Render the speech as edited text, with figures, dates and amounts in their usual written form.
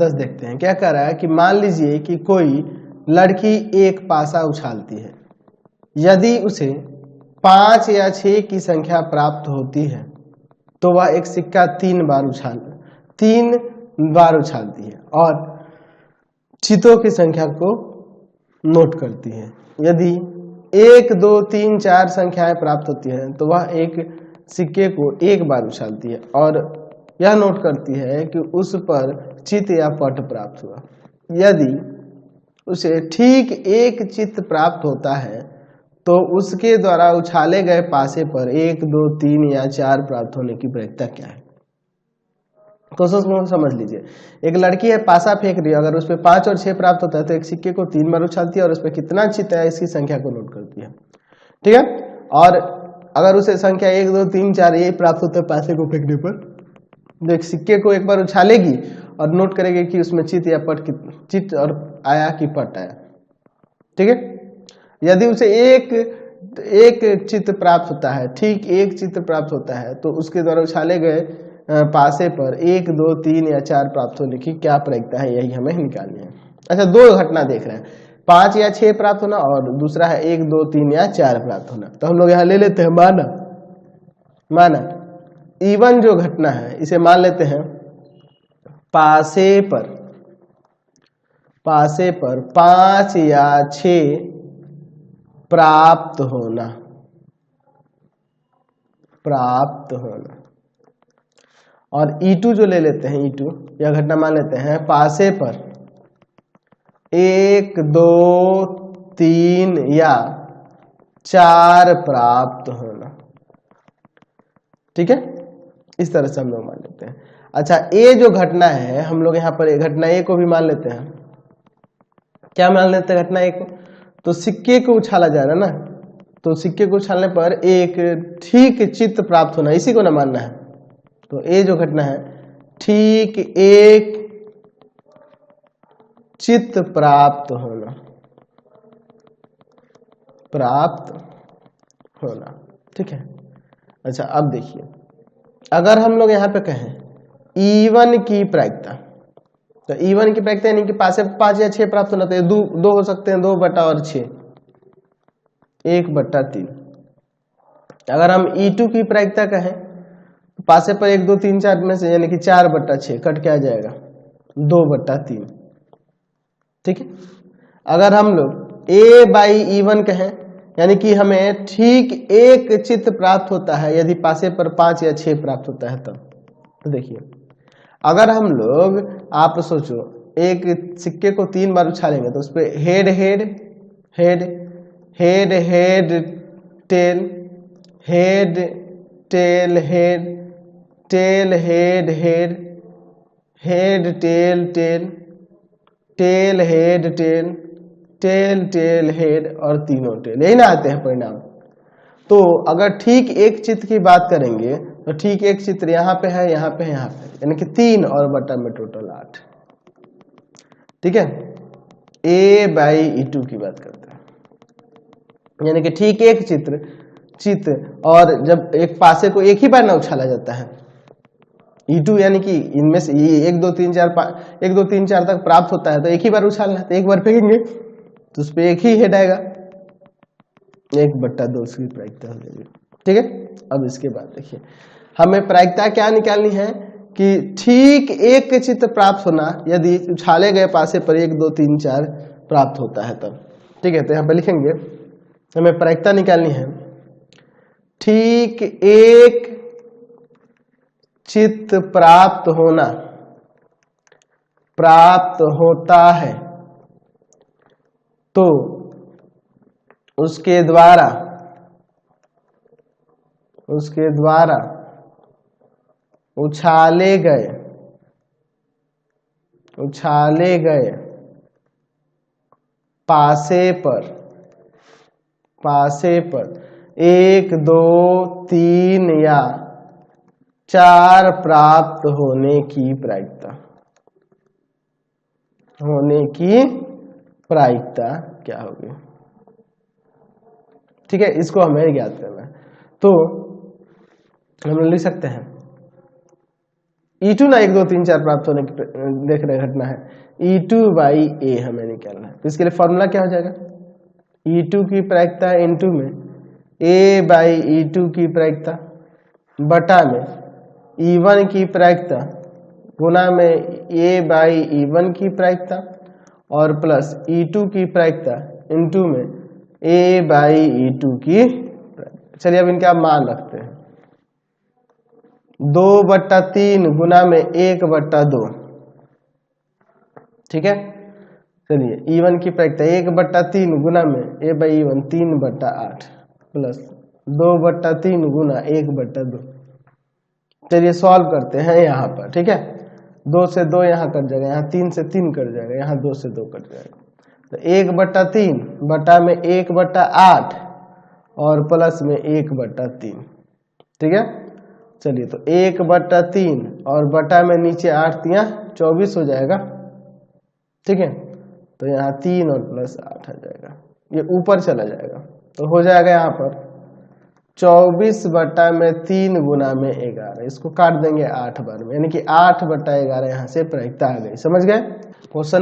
10 देखते हैं। क्या कह रहा है कि मान लीजिए कि कोई लड़की एक पासा उछालती है, यदि उसे 5 या 6 की संख्या प्राप्त होती है तो वह एक सिक्का 3 बार उछालती है और चितों की संख्या को नोट करती है। यदि 1, 2, 3, 4 संख्याएं प्राप्त होती हैं तो वह एक सिक्के को 1 बार उछालती है और यह नोट करती है कि उस पर चित या पट प्राप्त हुआ। यदि उसे ठीक 1 चित प्राप्त होता है तो उसके द्वारा उछाले गए पासे पर 1, 2, 3 या 4 प्राप्त होने की प्रायिकता क्या है। तो समझ लीजिए, एक लड़की है, पासा फेंक रही है, अगर उस पर 5 और 6 प्राप्त होता है तो एक सिक्के को 3 बार उछालती है और उस पर कितना चित है इसकी संख्या को नोट करती है। ठीक है, और अगर उसे संख्या 1, 2, 3, 4 ये प्राप्त होता है पासे को फेंकने पर, तो एक सिक्के को एक बार उछालेगी और नोट करेगी कि उसमें चित या पट, चित और आया कि पट आया। ठीक है, यदि उसे एक चित्र प्राप्त होता है, ठीक 1 चित्र प्राप्त होता है तो उसके द्वारा उछाले गए पासे पर 1, 2, 3 या 4 प्राप्त होने की क्या प्रायिकता है, यही हमें निकालनी है। अच्छा, 2 घटना देख रहे हैं, 5 या 6 प्राप्त होना और दूसरा है 1, 2, 3 या 4 प्राप्त होना। तो हम लोग यहाँ ले लेते हैं माना इवन जो घटना है इसे मान लेते हैं पासे पर 5 या 6 प्राप्त होना और E2 जो ले लेते हैं, E2 यह घटना मान लेते हैं पासे पर 1, 2, 3 या 4 प्राप्त होना। ठीक है, इस तरह से हम लोग मान लेते हैं। अच्छा, ए जो घटना है हम लोग यहाँ पर घटना ए को भी मान लेते हैं। क्या मान लेते हैं घटना ए को? तो सिक्के को उछाला जा रहा है ना, तो सिक्के को उछालने पर एक ठीक चित्त प्राप्त होना, इसी को ना मानना है। तो ए जो घटना है ठीक 1 चित्त प्राप्त होना। ठीक है, अच्छा अब देखिए, अगर हम लोग यहाँ पे कहें E1 की प्रायिकता, तो E1 की प्रायिकता यानी कि पासे 5 या 6 प्राप्त होना, तो ये दो हो सकते हैं, 2 बटा और 6, 1/3। अगर हम E2 की प्रायिकता कहें तो पासे पर 1, 2, 3, 4 में से यानी कि 4/6 कट के आ जाएगा 2/3। ठीक है, अगर हम लोग A/E1 कहें यानी कि हमें ठीक 1 चित्त प्राप्त होता है यदि पासे पर 5 या 6 प्राप्त होता है तब। तो देखिए, अगर हम लोग, आप सोचो, एक सिक्के को 3 बार उछालेंगे तो उस पर head head head head head tail head tail head tail head head head tail tail tail head tail tail tail head और तीनों टेल, यही ना आते हैं परिणाम। तो अगर ठीक 1 चित्र की बात करेंगे तो ठीक 1 चित्र यहाँ पे है, यहाँ पे है, यहाँ पे, यानी कि 3 और बटा में टोटल 8। ठीक है, A/E2 की बात करते हैं, यानी कि ठीक 1 चित्र और जब एक पासे को एक ही बार ना उछाला जाता है E2, यानी कि इनमें से 1, 2, 3, 4 तक प्राप्त होता है तो एक ही बार उछालना है, तो एक बार फेंकेंगे तो उस पर एक ही हेड आएगा, 1/2 उसकी प्रायिकता हो जाएगी। ठीक है, अब इसके बाद देखिए, हमें प्रायिकता क्या निकालनी है कि ठीक 1 चित्त प्राप्त होना यदि उछाले गए पासे पर 1, 2, 3, 4 प्राप्त होता है तब। ठीक है, तो यहाँ पर लिखेंगे हमें प्रायिकता निकालनी है ठीक 1 चित्त प्राप्त होता है तो उसके द्वारा उछाले गए पासे पर 1, 2, 3 या 4 प्राप्त होने की प्रायिकता क्या होगी। ठीक है, इसको हमें ज्ञात करना है। तो हम लिख सकते हैं E2 ना 1 2 3 4 प्राप्त होने की देख रहे घटना है, E2/A हमें निकालना है। तो इसके लिए फॉर्मूला क्या हो जाएगा, E2 की प्रायिकता इनटू में A/E2 की प्रायिकता बटा में E1 की प्रायिकता गुना में A/E1 की प्रायिकता और प्लस E2 की प्रायिकता इनटू में A/E2 की प्रायिकता। चलिए अब इनका मान रखते हैं, 2/3 गुना में 1/2, ठीक है। चलिए E1 की प्रायिकता 1/3 गुना में A/E1 3/8 प्लस 2/3 गुना 1/2। चलिए सॉल्व करते हैं यहाँ पर, ठीक है। 2 से 2 यहाँ कट जाएगा, यहाँ 3 से 3 कट जाएगा, यहाँ 2 से 2 कट जाएगा। तो 1/3 बटा में 1/8 और प्लस में 1/3, ठीक है। चलिए तो 1/3 और बटा में नीचे 8 3 24 हो जाएगा, ठीक है। तो यहाँ 3 और प्लस 8 आ जाएगा, ये ऊपर चला जाएगा। तो हो जाएगा यहाँ पर 24/3 गुना में 11, इसको काट देंगे 8 बार में, यानी कि 8/11 यहाँ से प्रायिकता आ गई। समझ गए क्वेश्चन